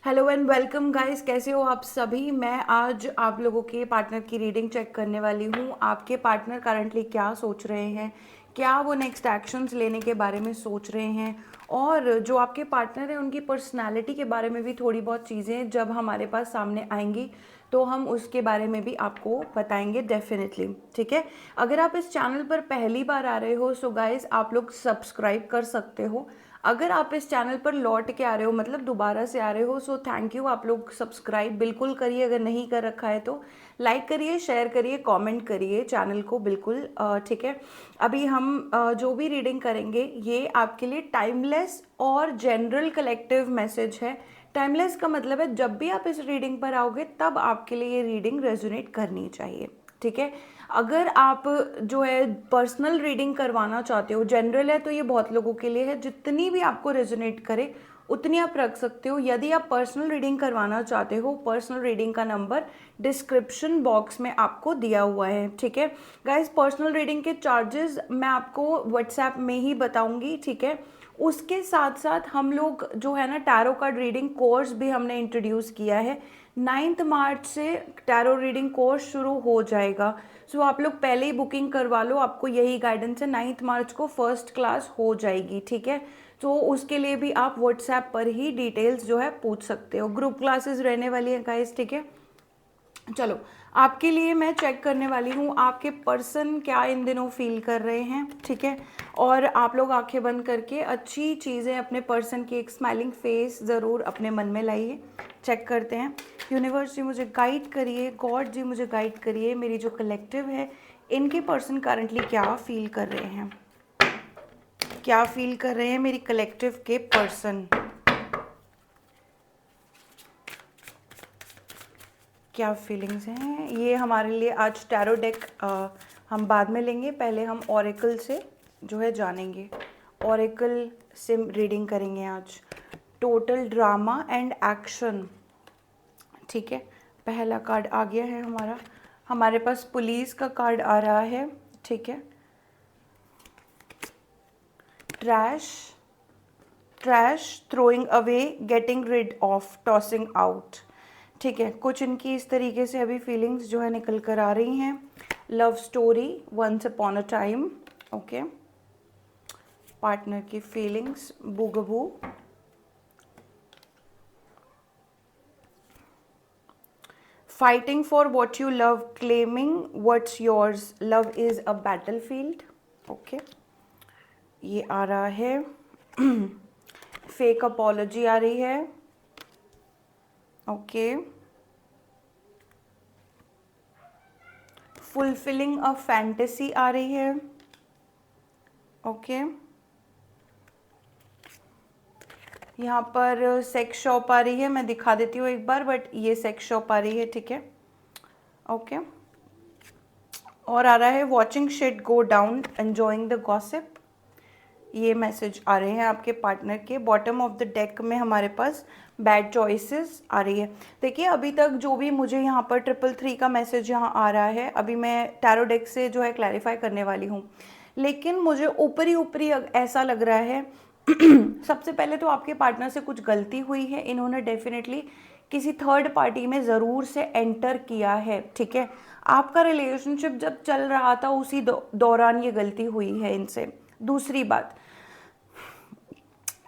Hello and welcome guys, कैसे हो आप सभी। मैं आज आप लोगों के पार्टनर की रीडिंग चेक करने वाली हूँ। आपके पार्टनर करंटली क्या सोच रहे हैं, क्या वो नेक्स्ट एक्शंस लेने के बारे में सोच रहे हैं, और जो आपके पार्टनर हैं उनकी पर्सनालिटी के बारे में भी थोड़ी बहुत चीज़ें जब हमारे पास सामने आएंगी तो हम उसके बारे में भी आपको बताएंगे डेफिनेटली। ठीक है, अगर आप इस चैनल पर पहली बार आ रहे हो सो गाइस आप लोग सब्सक्राइब कर सकते हो। अगर आप इस चैनल पर लौट के आ रहे हो मतलब दोबारा से आ रहे हो सो थैंक यू, आप लोग सब्सक्राइब बिल्कुल करिए। अगर नहीं कर रखा है तो लाइक करिए, शेयर करिए, कमेंट करिए चैनल को बिल्कुल। ठीक है, अभी हम जो भी रीडिंग करेंगे ये आपके लिए टाइमलेस और जनरल कलेक्टिव मैसेज है। टाइमलेस का मतलब है जब भी आप इस रीडिंग पर आओगे तब आपके लिए ये रीडिंग रेजोनेट करनी चाहिए। ठीक है, अगर आप जो है पर्सनल रीडिंग करवाना चाहते हो, जनरल है तो ये बहुत लोगों के लिए है, जितनी भी आपको रेजोनेट करे उतनी आप रख सकते हो। यदि आप पर्सनल रीडिंग करवाना चाहते हो, पर्सनल रीडिंग का नंबर डिस्क्रिप्शन बॉक्स में आपको दिया हुआ है। ठीक है गाइस, पर्सनल रीडिंग के चार्जेस मैं आपको व्हाट्सएप में ही बताऊंगी। ठीक है, उसके साथ साथ हम लोग जो है ना टैरो कार्ड रीडिंग कोर्स भी हमने इंट्रोड्यूस किया है। 9 मार्च से टैरो रीडिंग कोर्स शुरू हो जाएगा। सो आप लोग पहले ही बुकिंग करवा लो, आपको यही गाइडेंस है। 9 मार्च को फर्स्ट क्लास हो जाएगी। ठीक है, तो उसके लिए भी आप व्हाट्सएप पर ही डिटेल्स जो है पूछ सकते हो। ग्रुप क्लासेस रहने वाली हैं गाइस। ठीक है, चलो आपके लिए मैं चेक करने वाली हूँ आपके पर्सन क्या इन दिनों फील कर रहे हैं। ठीक है, और आप लोग आंखें बंद करके अच्छी चीज़ें अपने पर्सन की एक स्माइलिंग फेस ज़रूर अपने मन में लाइए। चेक करते हैं। यूनिवर्स जी मुझे गाइड करिए, गॉड जी मुझे गाइड करिए, मेरी जो कलेक्टिव है इनके पर्सन करंटली क्या फील कर रहे हैं, क्या फील कर रहे हैं मेरी कलेक्टिव के पर्सन, क्या फीलिंग्स हैं। ये हमारे लिए आज टैरो डेक हम बाद में लेंगे, पहले हम ओरेकल से जो है जानेंगे। ओरेकल से रीडिंग करेंगे आज। Total drama and action. ठीक है, पहला कार्ड आ गया है हमारा। हमारे पास पुलिस का कार्ड आ रहा है। ठीक है, trash, trash, throwing away, getting rid of, tossing out. ठीक है, कुछ इनकी इस तरीके से अभी फीलिंग्स जो है निकल कर आ रही हैं। Love story, once upon a time. Okay, partner की feelings, bugaboo, fighting for what you love, claiming what's yours, love is a battlefield. Okay, ये आ रहा है। फेक अपॉलॉजी आ रही है। ओके, फुलफिलिंग अ फैंटेसी आ रही है। ओके, यहाँ पर सेक्स शॉप आ रही है, मैं दिखा देती हूँ एक बार, बट ये सेक्स शॉप आ रही है। ठीक है, ओके, और आ रहा है watching shit go down, enjoying the gossip. ये मैसेज आ रहे हैं आपके पार्टनर के। बॉटम ऑफ द डेक में हमारे पास बैड चॉइसेस आ रही है। देखिए अभी तक जो भी मुझे यहाँ पर 333 का मैसेज यहाँ आ रहा है, अभी मैं टैरो डेक से जो है क्लैरिफाई करने वाली हूँ, लेकिन मुझे ऊपरी ऊपरी ऐसा लग रहा है। सबसे पहले तो आपके पार्टनर से कुछ गलती हुई है, इन्होंने डेफिनेटली किसी थर्ड पार्टी में ज़रूर से एंटर किया है। ठीक है, आपका रिलेशनशिप जब चल रहा था उसी दौरान ये गलती हुई है इनसे। दूसरी बात,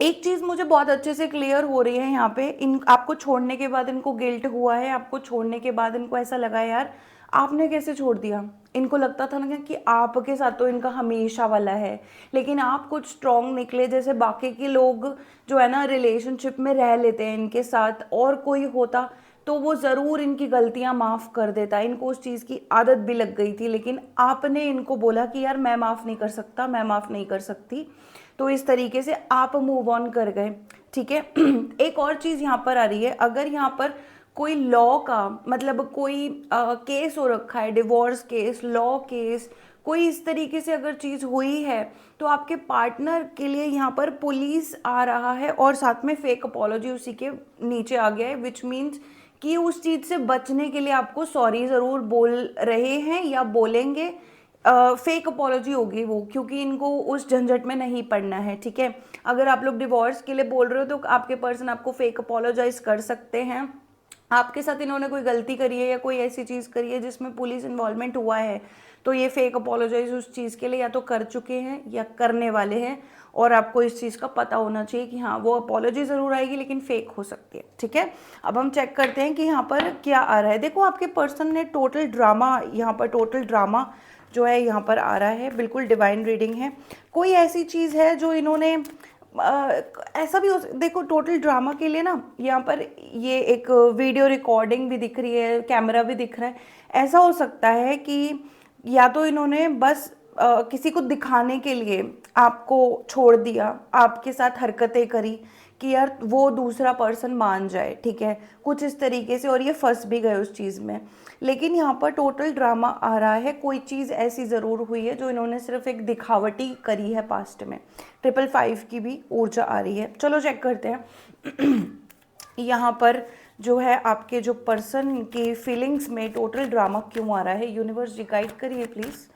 एक चीज़ मुझे बहुत अच्छे से क्लियर हो रही है यहाँ पे, इन आपको छोड़ने के बाद इनको गिल्ट हुआ है, आपको छोड़ने के बाद इनको ऐसा लगा यार आपने कैसे छोड़ दिया। इनको लगता था ना कि आपके साथ तो इनका हमेशा वाला है, लेकिन आप कुछ स्ट्रॉन्ग निकले। जैसे बाकी के लोग जो है ना रिलेशनशिप में रह लेते हैं इनके साथ, और कोई होता तो वो ज़रूर इनकी गलतियां माफ़ कर देता, इनको उस चीज़ की आदत भी लग गई थी, लेकिन आपने इनको बोला कि यार मैं माफ़ नहीं कर सकता, मैं माफ़ नहीं कर सकती, तो इस तरीके से आप मूव ऑन कर गए। ठीक है, एक और चीज़ यहाँ पर आ रही है, अगर यहाँ पर कोई लॉ का मतलब कोई केस हो रखा है, डिवोर्स केस, लॉ केस, कोई इस तरीके से अगर चीज़ हुई है तो आपके पार्टनर के लिए यहाँ पर पुलिस आ रहा है और साथ में फेक अपॉलॉजी उसी के नीचे आ गया है, विच मीन्स कि उस चीज़ से बचने के लिए आपको सॉरी ज़रूर बोल रहे हैं या बोलेंगे। फेक अपॉलॉजी होगी वो, क्योंकि इनको उस झंझट में नहीं पड़ना है, ठीक है। अगर आप लोग डिवोर्स के लिए बोल रहे हो तो आपके पर्सन आपको फेक अपॉलोजाइज कर सकते हैं। आपके साथ इन्होंने कोई गलती करी है या कोई ऐसी चीज़ करी है जिसमें पुलिस इन्वॉल्वमेंट हुआ है, तो ये फेक अपॉलोजाइज उस चीज़ के लिए या तो कर चुके हैं या करने वाले हैं, और आपको इस चीज़ का पता होना चाहिए कि हाँ वो अपॉलोजी ज़रूर आएगी लेकिन फेक हो सकती है, ठीक है। अब हम चेक करते हैं कि यहाँ पर क्या आ रहा है। देखो आपके पर्सन ने टोटल ड्रामा, यहाँ पर टोटल ड्रामा जो है यहाँ पर आ रहा है, बिल्कुल डिवाइन रीडिंग है। कोई ऐसी चीज़ है जो इन्होंने ऐसा भी हो देखो टोटल ड्रामा के लिए ना, यहाँ पर ये एक वीडियो रिकॉर्डिंग भी दिख रही है, कैमरा भी दिख रहा है। ऐसा हो सकता है कि या तो इन्होंने बस किसी को दिखाने के लिए आपको छोड़ दिया, आपके साथ हरकतें करी कि यार वो दूसरा पर्सन मान जाए, ठीक है, कुछ इस तरीके से, और ये फंस भी गए उस चीज़ में। लेकिन यहाँ पर टोटल ड्रामा आ रहा है, कोई चीज़ ऐसी ज़रूर हुई है जो इन्होंने सिर्फ एक दिखावटी करी है पास्ट में। 555 की भी ऊर्जा आ रही है। चलो चेक करते हैं यहाँ पर जो है आपके जो पर्सन की फीलिंग्स में टोटल ड्रामा क्यों आ रहा है। यूनिवर्स जी गाइड करिए प्लीज़,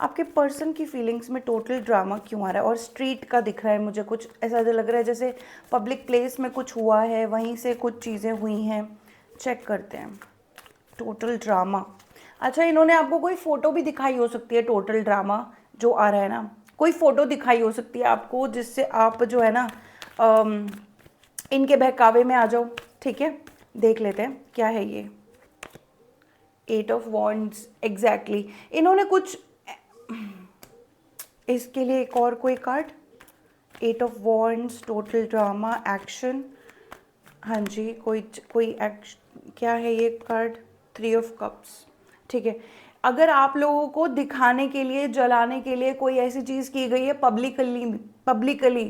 आपके पर्सन की फीलिंग्स में टोटल ड्रामा क्यों आ रहा है। और स्ट्रीट का दिख रहा है मुझे, कुछ ऐसा लग रहा है जैसे पब्लिक प्लेस में कुछ हुआ है, वहीं से कुछ चीज़ें हुई हैं। चेक करते हैं टोटल ड्रामा। अच्छा, इन्होंने आपको कोई फ़ोटो भी दिखाई हो सकती है। टोटल ड्रामा जो आ रहा है ना, कोई फ़ोटो दिखाई हो सकती है आपको जिससे आप जो है ना इनके बहकावे में आ जाओ, ठीक है। देख लेते हैं क्या है ये। 8 ऑफ वॉन्ड्स, एग्जैक्टली इन्होंने कुछ, इसके लिए एक और कोई card. 8 of wands, total drama, action. हाँ जी, कोई एक्शन, क्या है ये कार्ड। 3 ऑफ कप्स, ठीक है। अगर आप लोगों को दिखाने के लिए, जलाने के लिए कोई ऐसी चीज़ की गई है पब्लिकली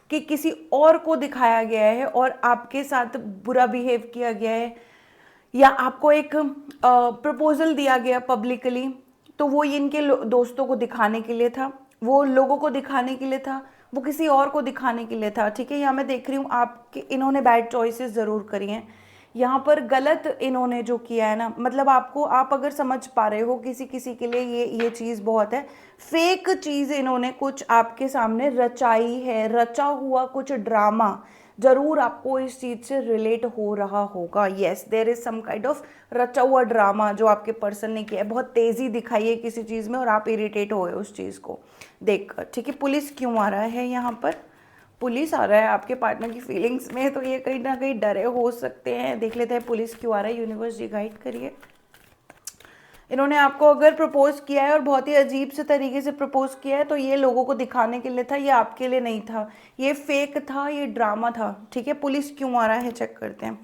कि किसी और को दिखाया गया है और आपके साथ बुरा बिहेव किया गया है, या आपको एक प्रपोजल दिया गया पब्लिकली, तो वो इनके दोस्तों को दिखाने के लिए था, वो लोगों को दिखाने के लिए था, वो किसी और को दिखाने के लिए था, ठीक है। यहाँ मैं देख रही हूँ आपके इन्होंने बैड चॉइसेस ज़रूर करी हैं। यहाँ पर गलत इन्होंने जो किया है ना, मतलब आपको, आप अगर समझ पा रहे हो, किसी किसी के लिए ये चीज़ बहुत है। फेक चीज़ इन्होंने कुछ आपके सामने रचाई है, रचा हुआ कुछ ड्रामा जरूर आपको इस चीज़ से रिलेट हो रहा होगा। Yes, there is some kind of रचा हुआ ड्रामा जो आपके पर्सन ने किया है। बहुत तेज़ी दिखाई है किसी चीज़ में और आप इरिटेट हो गए उस चीज़ को देखकर, ठीक है। पुलिस क्यों आ रहा है यहाँ पर। पुलिस आ रहा है आपके पार्टनर की फीलिंग्स में, तो ये कहीं ना कहीं डरे हो सकते हैं। देख लेते हैं पुलिस क्यों आ रहा है। यूनिवर्स जी गाइड करिए। इन्होंने आपको अगर प्रपोज किया है और बहुत ही अजीब से तरीके से प्रपोज किया है, तो ये लोगों को दिखाने के लिए था, ये आपके लिए नहीं था, ये फेक था, ये ड्रामा था, ठीक है। पुलिस क्यों आ रहा है चेक करते हैं।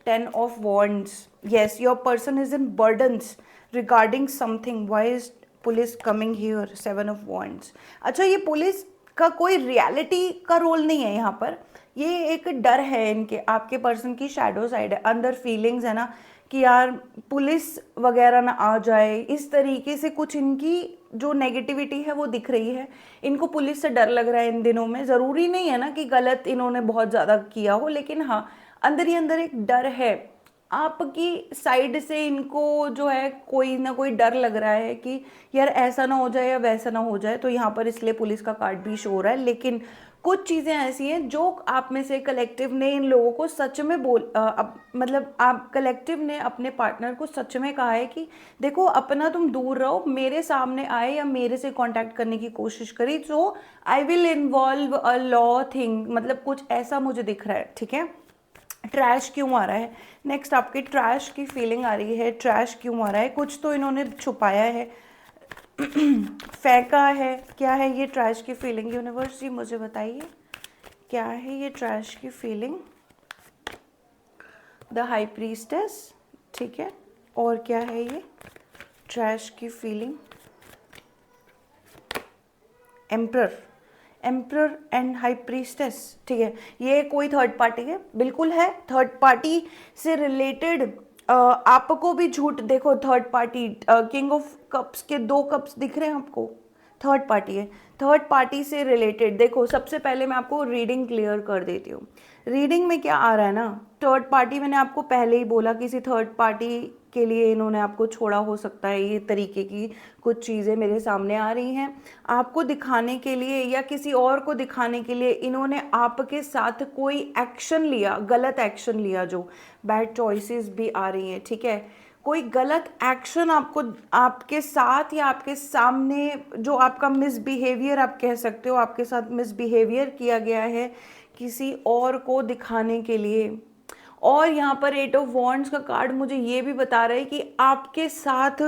10 of wands, yes your person is in burdens regarding something, why is police coming here. 7 of wands. अच्छा, ये पुलिस का कोई रियलिटी का रोल नहीं है यहाँ पर, ये एक डर है इनके, आपके पर्सन की शैडो साइड है, अंदर फीलिंग्स है ना कि यार पुलिस वगैरह ना आ जाए, इस तरीके से कुछ इनकी जो नेगेटिविटी है वो दिख रही है। इनको पुलिस से डर लग रहा है इन दिनों में। ज़रूरी नहीं है ना कि गलत इन्होंने बहुत ज़्यादा किया हो, लेकिन हाँ अंदर ही अंदर एक डर है आपकी साइड से। इनको जो है कोई ना कोई डर लग रहा है कि यार ऐसा ना हो जाए या वैसा ना हो जाए, तो यहाँ पर इसलिए पुलिस का कार्ड भी शो हो रहा है। लेकिन कुछ चीज़ें ऐसी हैं जो आप में से कलेक्टिव ने इन लोगों को सच में मतलब आप कलेक्टिव ने अपने पार्टनर को सच में कहा है कि देखो अपना तुम दूर रहो, मेरे सामने आए या मेरे से कांटेक्ट करने की कोशिश करी, तो I will involve a law thing, मतलब कुछ ऐसा मुझे दिख रहा है, ठीक है। ट्रैश क्यों आ रहा है। नेक्स्ट आपकी ट्रैश की फीलिंग आ रही है। ट्रैश क्यों आ रहा है, कुछ तो इन्होंने छुपाया है फेंका है, क्या है ये ट्रैश की फीलिंग। यूनिवर्स जी मुझे बताइए क्या है ये ट्रैश की फीलिंग। द हाई प्रीस्टेस, ठीक है, और क्या है ये ट्रैश की feeling. Emperor, emperor and high priestess, ठीक है। ये कोई थर्ड पार्टी है, बिल्कुल है, थर्ड पार्टी से रिलेटेड। आपको भी झूठ, देखो third party, king of cups के 2 कप्स दिख रहे हैं आपको, थर्ड पार्टी है। थर्ड पार्टी से रिलेटेड देखो, सबसे पहले मैं आपको रीडिंग क्लियर कर देती हूँ। रीडिंग में क्या आ रहा है ना, थर्ड पार्टी, मैंने आपको पहले ही बोला किसी थर्ड पार्टी के लिए इन्होंने आपको छोड़ा हो सकता है। ये तरीके की कुछ चीज़ें मेरे सामने आ रही हैं आपको दिखाने के लिए, या किसी और को दिखाने के लिए इन्होंने आपके साथ कोई एक्शन लिया, गलत एक्शन लिया, जो बैड चॉइसेस भी आ रही हैं, ठीक है। कोई गलत एक्शन आपको, आपके साथ या आपके सामने, जो आपका मिसबिहेवियर आप कह सकते हो, आपके साथ मिसबिहेवियर किया गया है किसी और को दिखाने के लिए। और यहाँ पर 8 ऑफ वॉन्ड्स का कार्ड मुझे ये भी बता रहा है कि आपके साथ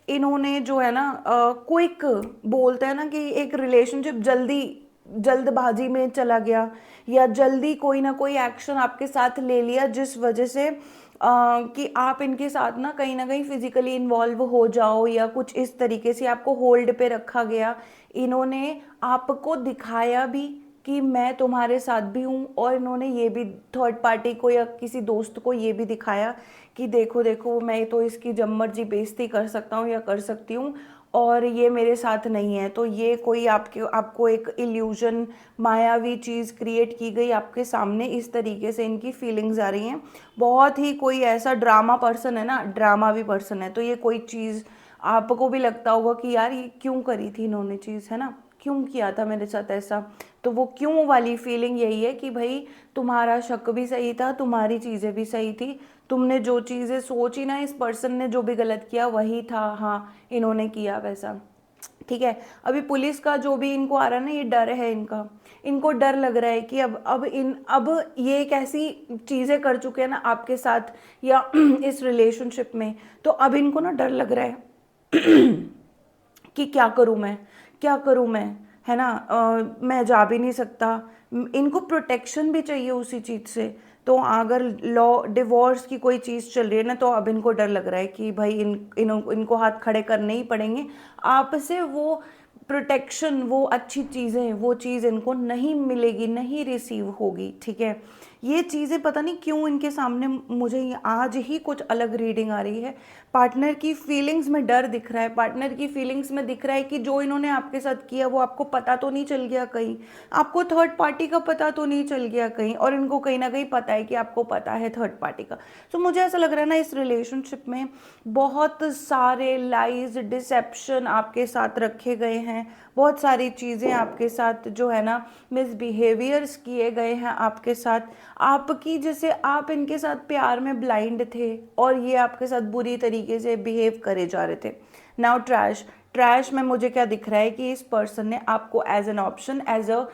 इन्होंने जो है ना, क्विक बोलते हैं ना कि एक रिलेशनशिप जल्दी, जल्दबाजी में चला गया, या जल्दी कोई ना कोई एक्शन आपके साथ ले लिया, जिस वजह से कि आप इनके साथ ना कहीं फिजिकली इन्वॉल्व हो जाओ, या कुछ इस तरीके से आपको होल्ड पे रखा गया। इन्होंने आपको दिखाया भी कि मैं तुम्हारे साथ भी हूँ, और इन्होंने ये भी थर्ड पार्टी को या किसी दोस्त को ये भी दिखाया कि देखो देखो, मैं तो इसकी जब मर्जी बेइज्जती कर सकता हूँ या कर सकती हूँ, और ये मेरे साथ नहीं है। तो ये कोई आपको एक इल्यूजन, मायावी चीज़ क्रिएट की गई आपके सामने, इस तरीके से इनकी फीलिंग्स आ रही हैं। बहुत ही कोई ऐसा ड्रामा पर्सन है ना, ड्रामा भी पर्सन है, तो ये कोई चीज़ आपको भी लगता होगा कि यार ये क्यों करी थी इन्होंने चीज़, है ना, क्यों किया था मेरे साथ ऐसा। तो वो क्यों वाली फीलिंग यही है कि भाई तुम्हारा शक भी सही था, तुम्हारी चीज़ें भी सही थी, तुमने जो चीज़ें सोची ना, इस पर्सन ने जो भी गलत किया वही था, हाँ इन्होंने किया वैसा, ठीक है। अभी पुलिस का जो भी इनको आ रहा है ना, ये डर है इनका, इनको डर लग रहा है कि अब ये एक ऐसी चीज़ें कर चुके हैं ना आपके साथ या इस रिलेशनशिप में, तो अब इनको ना डर लग रहा है कि क्या करूँ मैं, क्या करूँ मैं, है ना, मैं जा भी नहीं सकता। इनको प्रोटेक्शन भी चाहिए उसी चीज़ से। तो अगर लॉ डिवोर्स की कोई चीज़ चल रही है ना, तो अब इनको डर लग रहा है कि भाई इनको हाथ खड़े करने ही पड़ेंगे आपसे। वो प्रोटेक्शन, वो अच्छी चीज़ें, वो चीज़ इनको नहीं मिलेगी, नहीं रिसीव होगी, ठीक है। ये चीज़ें पता नहीं क्यों इनके सामने मुझे आज ही कुछ अलग रीडिंग आ रही है। पार्टनर की फीलिंग्स में डर दिख रहा है, पार्टनर की फीलिंग्स में दिख रहा है कि जो इन्होंने आपके साथ किया वो आपको पता तो नहीं चल गया कहीं, आपको थर्ड पार्टी का पता तो नहीं चल गया कहीं, और इनको कहीं ना कहीं पता है कि आपको पता है थर्ड पार्टी का। तो मुझे ऐसा लग रहा है ना, इस रिलेशनशिप में बहुत सारे लाइज, डिसेप्शन आपके साथ रखे गए हैं, बहुत सारी चीज़ें आपके साथ जो है ना, मिसबिहेवियर्स किए गए हैं आपके साथ, आपकी जैसे आप इनके साथ प्यार में ब्लाइंड थे और ये आपके साथ बुरी तरीके से बिहेव करे जा रहे थे। नाउ ट्रैश, ट्रैश में मुझे क्या दिख रहा है कि इस पर्सन ने आपको as an option, as a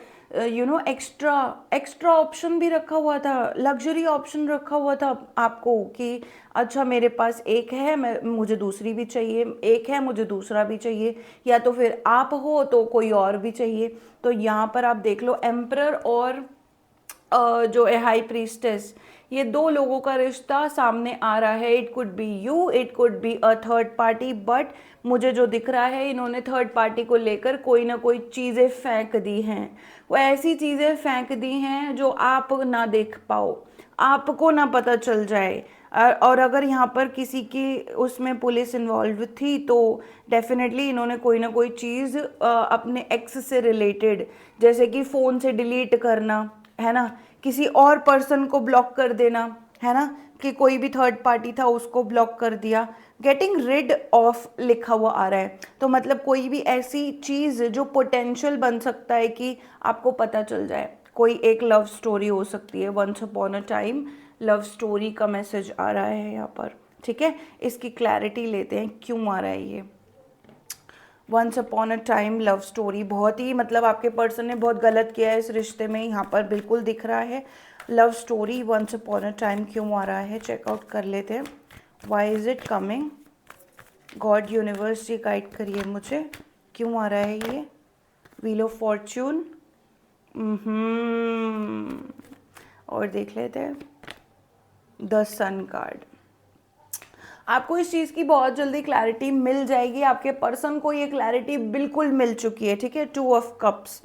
extra extra option भी रखा हुआ था, लग्जरी ऑप्शन रखा हुआ था आपको कि अच्छा मेरे पास एक है, मैं मुझे दूसरी भी चाहिए, एक है मुझे दूसरा भी चाहिए, या तो फिर आप हो तो कोई और भी चाहिए। तो यहाँ पर आप देख लो एम्परर और जो है हाई प्रीस्टेस, ये दो लोगों का रिश्ता सामने आ रहा है। It could be you, it could be a third party, but मुझे जो दिख रहा है इन्होंने थर्ड पार्टी को लेकर कोई ना कोई चीज़ें फेंक दी हैं। वो ऐसी चीज़ें फेंक दी हैं जो आप ना देख पाओ, आपको ना पता चल जाए। और अगर यहाँ पर किसी की उसमें पुलिस इन्वॉल्व थी तो डेफिनेटली इन्होंने कोई ना कोई चीज़ अपने एक्स से रिलेटेड, जैसे कि फ़ोन से डिलीट करना, है ना, किसी और पर्सन को ब्लॉक कर देना, है ना, कि कोई भी थर्ड पार्टी था उसको ब्लॉक कर दिया, गेटिंग रिड ऑफ लिखा हुआ आ रहा है। तो मतलब कोई भी ऐसी चीज़ जो पोटेंशियल बन सकता है कि आपको पता चल जाए, कोई एक लव स्टोरी हो सकती है, once upon a time love story का मैसेज आ रहा है यहाँ पर, ठीक है। इसकी क्लैरिटी लेते हैं क्यों आ रहा है ये। Once upon a time love story, बहुत ही मतलब आपके पर्सन ने बहुत गलत किया है इस रिश्ते में, यहाँ पर बिल्कुल दिख रहा है। Love story once upon a time क्यों आ रहा है, चेकआउट कर लेते हैं। Why is it coming, god universe ji guide करिए मुझे, क्यों आ रहा है ये। व्हील ऑफ फॉर्च्यून, और देख लेते हैं द सन कार्ड। आपको इस चीज़ की बहुत जल्दी क्लैरिटी मिल जाएगी, आपके पर्सन को ये क्लैरिटी बिल्कुल मिल चुकी है, ठीक है। 2 ऑफ कप्स,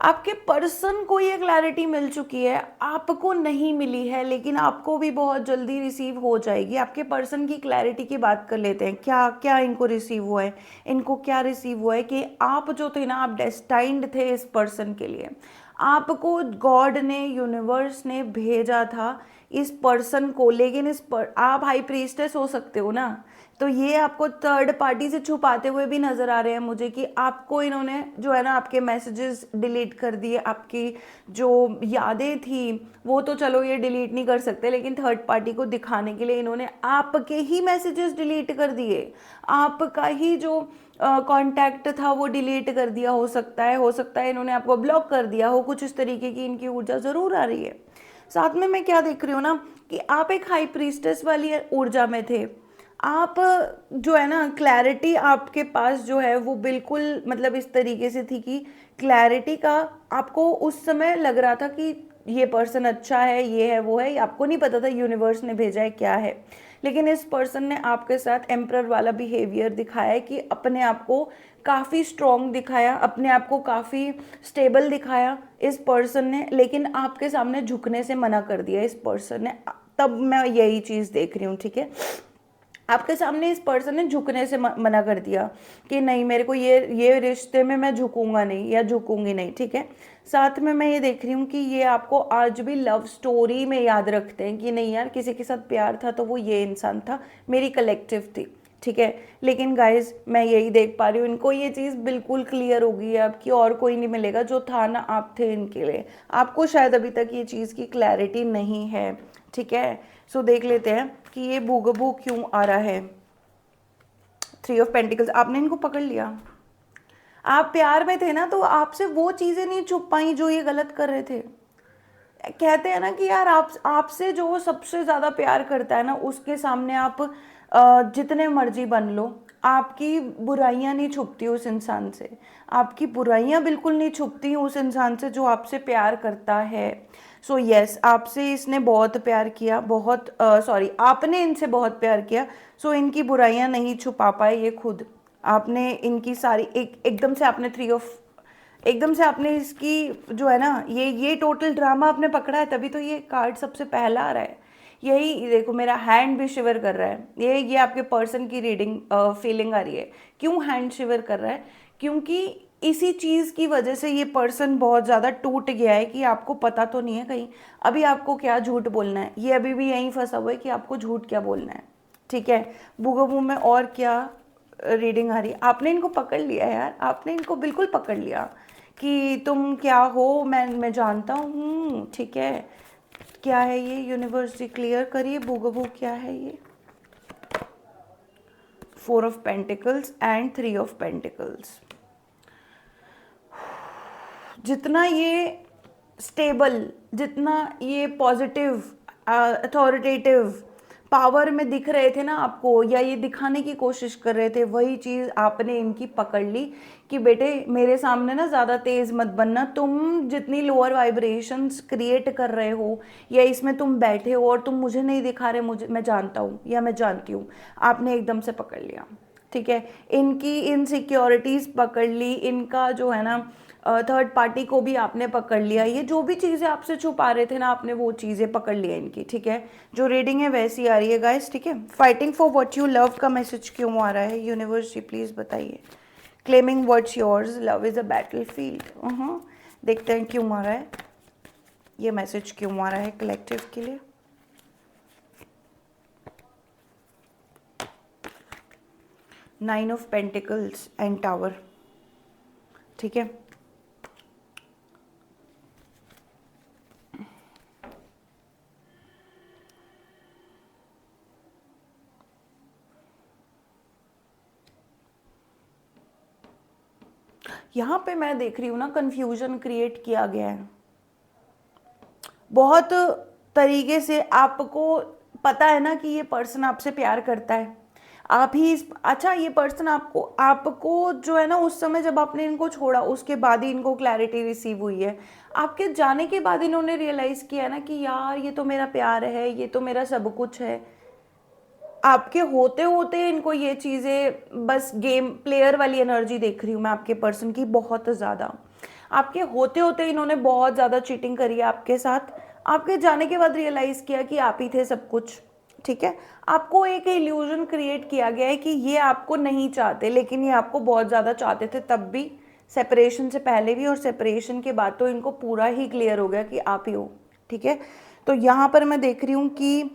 आपके पर्सन को ये क्लैरिटी मिल चुकी है, आपको नहीं मिली है, लेकिन आपको भी बहुत जल्दी रिसीव हो जाएगी। आपके पर्सन की क्लैरिटी की बात कर लेते हैं, क्या क्या इनको रिसीव हुआ है। इनको क्या रिसीव हुआ है कि आप जो थे ना, आप डेस्टाइंड थे इस पर्सन के लिए, आपको गॉड ने, यूनिवर्स ने भेजा था इस पर्सन को, लेकिन आप हाई प्रीस्टेस हो सकते हो ना, तो ये आपको थर्ड पार्टी से छुपाते हुए भी नजर आ रहे हैं मुझे कि आपको इन्होंने जो है ना आपके मैसेजेस डिलीट कर दिए, आपकी जो यादें थी वो तो चलो ये डिलीट नहीं कर सकते, लेकिन थर्ड पार्टी को दिखाने के लिए इन्होंने आपके ही मैसेजेस डिलीट कर दिए, आपका ही जो कांटेक्ट था वो डिलीट कर दिया। हो सकता है इन्होंने आपको ब्लॉक कर दिया हो, कुछ इस तरीके की इनकी ऊर्जा ज़रूर आ रही है। साथ में मैं क्या देख रही हूँ ना कि आप एक हाई प्रीस्टेस वाली ऊर्जा में थे। आप जो है ना क्लैरिटी आपके पास जो है वो बिल्कुल मतलब इस तरीके से थी कि क्लैरिटी का आपको उस समय लग रहा था कि ये पर्सन अच्छा है, ये है वो है, आपको नहीं पता था यूनिवर्स ने भेजा है क्या है। लेकिन इस पर्सन ने आपके साथ एम्परर वाला बिहेवियर दिखाया है कि अपने आप को काफ़ी स्ट्रॉन्ग दिखाया, अपने आप को काफ़ी स्टेबल दिखाया इस पर्सन ने, लेकिन आपके सामने झुकने से मना कर दिया इस पर्सन ने। तब मैं यही चीज़ देख रही हूँ, ठीक है। आपके सामने इस पर्सन ने झुकने से मना कर दिया कि नहीं, मेरे को ये रिश्ते में मैं झुकूंगा नहीं या झुकूंगी नहीं, ठीक है। साथ में मैं ये देख रही हूँ कि ये आपको आज भी लव स्टोरी में याद रखते हैं कि नहीं यार, किसी के साथ प्यार था तो वो ये इंसान था, मेरी कलेक्टिव थी, ठीक है। लेकिन गाइज मैं यही देख पा रही हूँ, इनको ये चीज़ बिल्कुल क्लियर हो गई है अब कि और कोई नहीं मिलेगा जो था ना आप थे इनके लिए। आपको शायद अभी तक ये चीज़ की क्लैरिटी नहीं है, ठीक है। सो देख लेते हैं कि ये बूगबू क्यों आ रहा है। 3 ऑफ पेंटिकल्स, आपने इनको पकड़ लिया। आप प्यार में थे ना, तो आपसे वो चीज़ें नहीं छुप पाई जो ये गलत कर रहे थे। कहते हैं ना कि यार आपसे जो सबसे ज़्यादा प्यार करता है ना, उसके सामने आप जितने मर्जी बन लो, आपकी बुराइयां नहीं छुपती उस इंसान से। आपकी बुराइयां बिल्कुल नहीं छुपती उस इंसान से जो आपसे प्यार करता है। सो यस, आपसे इसने बहुत प्यार किया, बहुत सॉरी आपने इनसे बहुत प्यार किया। सो इनकी बुराइयां नहीं छुपा पाए ये खुद। आपने इनकी सारी एकदम से आपने एकदम से आपने इसकी जो है ना ये टोटल ड्रामा आपने पकड़ा है, तभी तो ये कार्ड सबसे पहला आ रहा है। यही देखो, मेरा हैंड भी शिवर कर रहा है। ये आपके पर्सन की रीडिंग फीलिंग आ रही है। क्यों हैंड शिवर कर रहा है? क्योंकि इसी चीज़ की वजह से ये पर्सन बहुत ज़्यादा टूट गया है कि आपको पता तो नहीं है कहीं अभी आपको क्या झूठ बोलना है। ये अभी भी यहीं फंसा हुआ है कि आपको झूठ क्या बोलना है, ठीक है। बुगबू में और क्या रीडिंग आ रही है? आपने इनको पकड़ लिया यार, आपने इनको बिल्कुल पकड़ लिया कि तुम क्या हो, मैं जानता हूँ, ठीक है। क्या है ये? यूनिवर्स जी क्लियर करिए, बुगबू क्या है ये? 4 of pentacles and 3 of pentacles. जितना ये स्टेबल, जितना ये पॉजिटिव, अथॉरिटेटिव पावर में दिख रहे थे ना आपको, या ये दिखाने की कोशिश कर रहे थे, वही चीज़ आपने इनकी पकड़ ली कि बेटे मेरे सामने ना ज़्यादा तेज़ मत बनना। तुम जितनी लोअर वाइब्रेशंस क्रिएट कर रहे हो या इसमें तुम बैठे हो और तुम मुझे नहीं दिखा रहे, मुझे मैं जानता हूँ या मैं जानती हूँ। आपने एकदम से पकड़ लिया, ठीक है। इनकी इनसिक्योरिटीज़ पकड़ ली, इनका जो है ना थर्ड पार्टी को भी आपने पकड़ लिया। ये जो भी चीज़ें आपसे छुपा रहे थे ना, आपने वो चीज़ें पकड़ लिया इनकी, ठीक है। जो रीडिंग है वैसी आ रही है गाइस, ठीक है। Fighting for what you love का मैसेज क्यों आ रहा है? यूनिवर्स जी प्लीज़ बताइए। Claiming what's yours, love is a battle field. देखते हैं क्यों आ रहा है ये मैसेज, क्यों आ रहा है कलेक्टिव के लिए। Nine of pentacles and tower, ठीक है। यहाँ पे मैं देख रही हूँ ना कंफ्यूजन क्रिएट किया गया है बहुत तरीके से। आपको पता है ना कि ये पर्सन आपसे प्यार करता है, आप ही अच्छा ये पर्सन आपको आपको जो है ना उस समय जब आपने इनको छोड़ा उसके बाद ही इनको क्लैरिटी रिसीव हुई है। आपके जाने के बाद इन्होंने रियलाइज़ किया ना कि यार ये तो मेरा प्यार है, ये तो मेरा सब कुछ है। आपके होते होते इनको ये चीज़ें, बस गेम प्लेयर वाली एनर्जी देख रही हूँ मैं आपके पर्सन की बहुत ज़्यादा। आपके होते होते इन्होंने बहुत ज़्यादा चीटिंग करी है आपके साथ। आपके जाने के बाद रियलाइज़ किया कि आप ही थे सब कुछ, ठीक है। आपको एक इल्यूजन क्रिएट किया गया है कि ये आपको नहीं चाहते, लेकिन ये आपको बहुत ज़्यादा चाहते थे तब भी, सेपरेशन से पहले भी और सेपरेशन के बाद तो इनको पूरा ही क्लियर हो गया कि आप ही हो, ठीक है। तो यहाँ पर मैं देख रही हूँ कि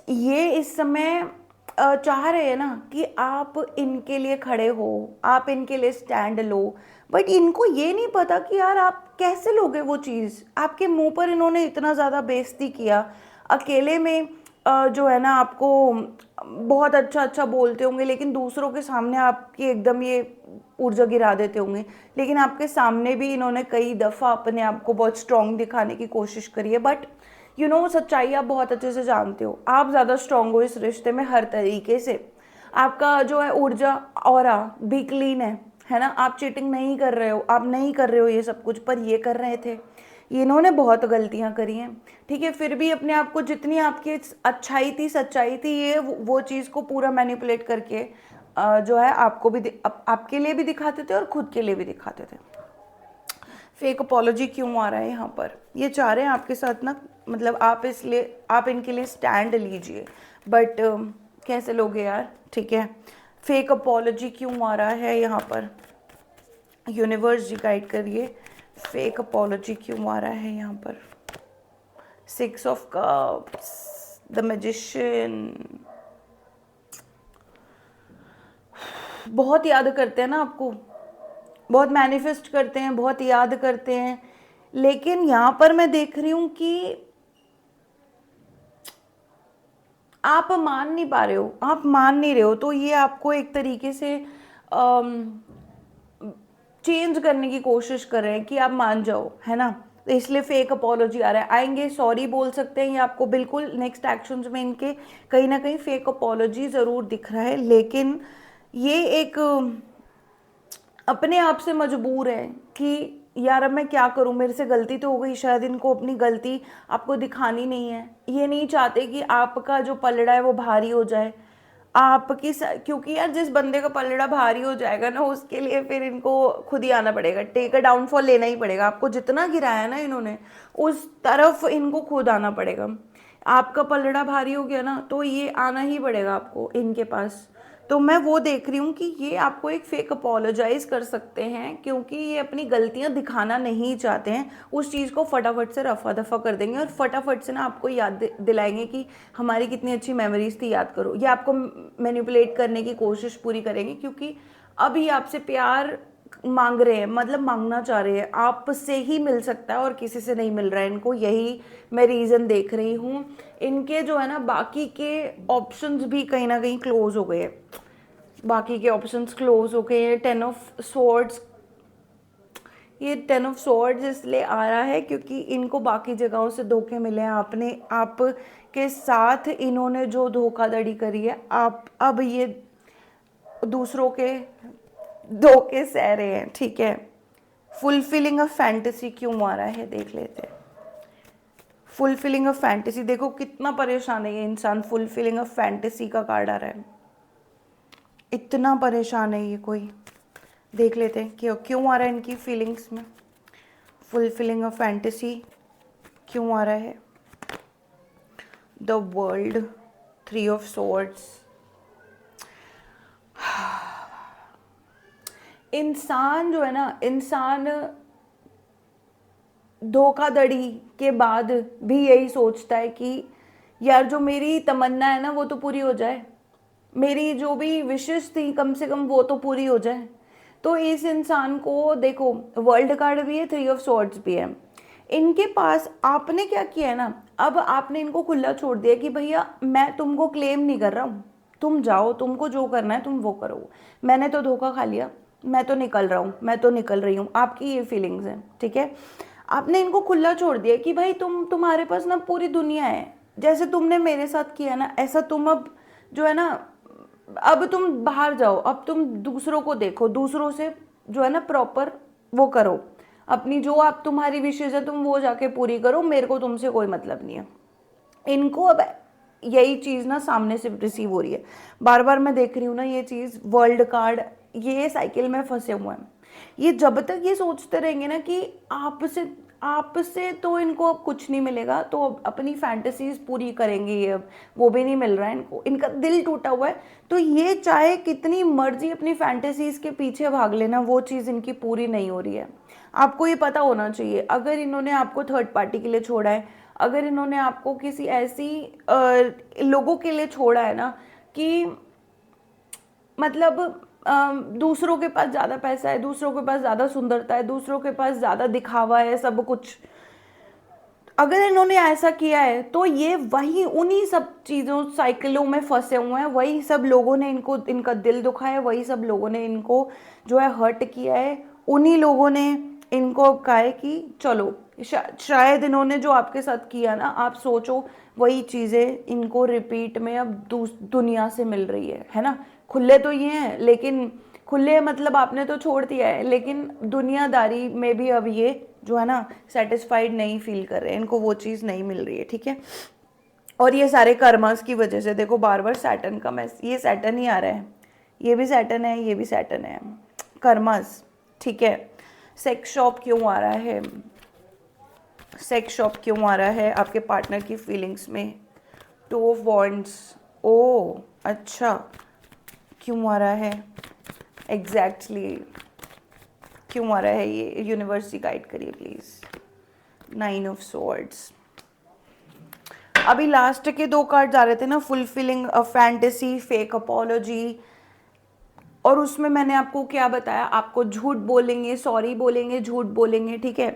ये इस समय चाह रहे हैं ना कि आप इनके लिए खड़े हो, आप इनके लिए स्टैंड लो, बट इनको ये नहीं पता कि यार आप कैसे लोगे वो चीज़। आपके मुंह पर इन्होंने इतना ज़्यादा बेइज्जती किया, अकेले में जो है ना आपको बहुत अच्छा अच्छा बोलते होंगे, लेकिन दूसरों के सामने आपकी एकदम ये ऊर्जा गिरा देते होंगे। लेकिन आपके सामने भी इन्होंने कई दफ़ा अपने आप को बहुत स्ट्रांग दिखाने की कोशिश करी है, बट सच्चाई आप बहुत अच्छे से जानते हो। आप ज़्यादा स्ट्रांग हो इस रिश्ते में हर तरीके से। आपका जो है ऊर्जा ऑरा भी क्लीन है ना। आप चीटिंग नहीं कर रहे हो, आप नहीं कर रहे हो ये सब कुछ, पर ये कर रहे थे। इन्होंने बहुत गलतियां करी हैं, ठीक है, फिर भी अपने आप को जितनी आपकी अच्छाई थी सच्चाई थी, ये वो चीज़ को पूरा मैनिपुलेट करके जो है आपको भी आपके लिए भी दिखाते थे और खुद के लिए भी दिखाते थे। फेक अपॉलॉजी क्यों आ रहा है यहाँ पर? ये चाह रहे हैं आपके साथ ना, मतलब आप इनके लिए स्टैंड लीजिए, बट कैसे लोगे यार, ठीक है। फेक अपॉलॉजी क्यों आ रहा है यहाँ पर? यूनिवर्स जी गाइड करिए, फेक अपॉलॉजी क्यों आ रहा है यहाँ पर? 6 ऑफ कप्स, द मैजिशियन। बहुत याद करते हैं ना आपको, बहुत मैनिफेस्ट करते हैं, बहुत याद करते हैं, लेकिन यहाँ पर मैं देख रही हूँ कि आप मान नहीं पा रहे हो, आप मान नहीं रहे हो। तो ये आपको एक तरीके से चेंज करने की कोशिश कर रहे हैं कि आप मान जाओ, है ना। तो इसलिए फेक अपॉलॉजी आ रहा है। आएंगे, सॉरी बोल सकते हैं, ये आपको बिल्कुल नेक्स्ट एक्शंस में इनके कहीं ना कहीं फेक अपॉलॉजी ज़रूर दिख रहा है, लेकिन ये एक अपने आप से मजबूर है कि यार अब मैं क्या करूं, मेरे से गलती तो हो गई। शायद इनको अपनी गलती आपको दिखानी नहीं है। ये नहीं चाहते कि आपका जो पलड़ा है वो भारी हो जाए क्योंकि यार जिस बंदे का पलड़ा भारी हो जाएगा ना, उसके लिए फिर इनको खुद ही आना पड़ेगा, टेक अ डाउनफॉल लेना ही पड़ेगा। आपको जितना गिराया ना इन्होंने, उस तरफ इनको खुद आना पड़ेगा। आपका पलड़ा भारी हो गया ना, तो ये आना ही पड़ेगा आपको इनके पास। तो मैं वो देख रही हूँ कि ये आपको एक फेक अपोलोजाइज कर सकते हैं, क्योंकि ये अपनी गलतियाँ दिखाना नहीं चाहते हैं। उस चीज़ को फटाफट से रफा दफा कर देंगे और फटाफट से ना आपको याद दिलाएंगे कि हमारी कितनी अच्छी मेमोरीज थी, याद करो। ये आपको मैनिपुलेट करने की कोशिश पूरी करेंगे, क्योंकि अभी आपसे प्यार मांग रहे हैं, मतलब मांगना चाह रहे हैं। आपसे ही मिल सकता है और किसी से नहीं मिल रहा है इनको, यही मैं रीज़न देख रही हूँ। इनके जो है ना बाकी के ऑप्शंस भी कहीं ना कहीं क्लोज हो गए हैं, बाकी के ऑप्शंस क्लोज हो गए हैं। 10 ऑफ स्वॉर्ड्स, ये 10 ऑफ स्वॉर्ड्स इसलिए आ रहा है क्योंकि इनको बाकी जगहों से धोखे मिले हैं। आप के साथ इन्होंने जो धोखाधड़ी करी है, आप अब ये दूसरों के धोखे सह रहे हैं, ठीक है। फुलफिलिंग अ फैंटेसी क्यों आ रहा है, देख लेते हैं। फुलफिलिंग अ फैंटेसी, देखो कितना परेशान है ये इंसान। फुलफिलिंग अ फैंटेसी का कार्ड आ रहा है, इतना परेशान है ये कोई। देख लेते हैं क्यों आ रहा है इनकी फीलिंग्स में। फुलफिलिंग अ फैंटेसी क्यों आ रहा है? The world, 3 of swords. इंसान जो है ना, इंसान धोखाधड़ी के बाद भी यही सोचता है कि यार जो मेरी तमन्ना है ना वो तो पूरी हो जाए, मेरी जो भी विशेष थी कम से कम वो तो पूरी हो जाए। तो इस इंसान को देखो, वर्ल्ड कार्ड भी है, 3 ऑफ स्वॉर्ड्स भी है। इनके पास आपने क्या किया है ना, अब आपने इनको खुला छोड़ दिया कि भैया मैं तुमको क्लेम नहीं कर रहा हूँ, तुम जाओ, तुमको जो करना है तुम वो करो, मैंने तो धोखा खा लिया, मैं तो निकल रहा हूँ, मैं तो निकल रही हूँ। आपकी ये फीलिंग्स हैं, ठीक है। आपने इनको खुला छोड़ दिया कि भाई तुम्हारे पास ना पूरी दुनिया है, जैसे तुमने मेरे साथ किया ना, ऐसा तुम अब जो है ना, अब तुम बाहर जाओ, अब तुम दूसरों को देखो, दूसरों से जो है ना प्रॉपर वो करो, अपनी जो आप तुम्हारी विशेष है तुम वो जाके पूरी करो, मेरे को तुमसे कोई मतलब नहीं है। इनको अब यही चीज़ ना सामने से रिसीव हो रही है, बार बार मैं देख रही हूँ ना ये चीज़। वर्ल्ड कार्ड, ये साइकिल में फंसे हुए हैं। ये जब तक ये सोचते रहेंगे ना कि आपसे आपसे तो इनको अब कुछ नहीं मिलेगा, तो अब अपनी फैंटेसीज पूरी करेंगे ये, अब वो भी नहीं मिल रहा है इनको, इनका दिल टूटा हुआ है। तो ये चाहे कितनी मर्जी अपनी फैंटेसीज के पीछे भाग लेना, वो चीज़ इनकी पूरी नहीं हो रही है। आपको ये पता होना चाहिए, अगर इन्होंने आपको थर्ड पार्टी के लिए छोड़ा है, अगर इन्होंने आपको किसी ऐसी लोगों के लिए छोड़ा है ना कि मतलब दूसरों के पास ज़्यादा पैसा है, दूसरों के पास ज़्यादा सुंदरता है, दूसरों के पास ज़्यादा दिखावा है, सब कुछ, अगर इन्होंने ऐसा किया है तो ये वही उन्हीं सब चीज़ों साइकिलों में फंसे हुए हैं, वही सब लोगों ने इनको, इनका दिल दुखा है, वही सब लोगों ने इनको जो है हर्ट किया है, उन्हीं लोगों ने इनको अब कहा है कि चलो शायद इन्होंने जो आपके साथ किया ना, आप सोचो वही चीज़ें इनको रिपीट में अब दुनिया से मिल रही है ना। खुले तो ये हैं, लेकिन खुले मतलब आपने तो छोड़ दिया है, लेकिन दुनियादारी में भी अब ये जो है ना सेटिस्फाइड नहीं फील कर रहे हैं, इनको वो चीज़ नहीं मिल रही है, ठीक है। और ये सारे कर्मास की वजह से देखो बार बार सैटर्न का मैस, ये सैटर्न ही आ रहा है, ये भी सैटर्न है, ये भी सैटर्न है, कर्मास, ठीक है। सेक्स शॉप क्यों आ रहा है, सेक्स शॉप क्यों आ रहा है आपके पार्टनर की फीलिंग्स में, टू ऑफ वॉन्ड्स, ओ अच्छा, क्यों आ रहा है एग्जैक्टली क्यों आ रहा है ये, यूनिवर्स गाइड करिए प्लीज। 9 ऑफ स्वॉर्ड्स, अभी लास्ट के 2 कार्ड्स आ रहे थे ना, fulfilling a fantasy, fake apology, और उसमें मैंने आपको क्या बताया, आपको झूठ बोलेंगे, सॉरी बोलेंगे, झूठ बोलेंगे, ठीक है।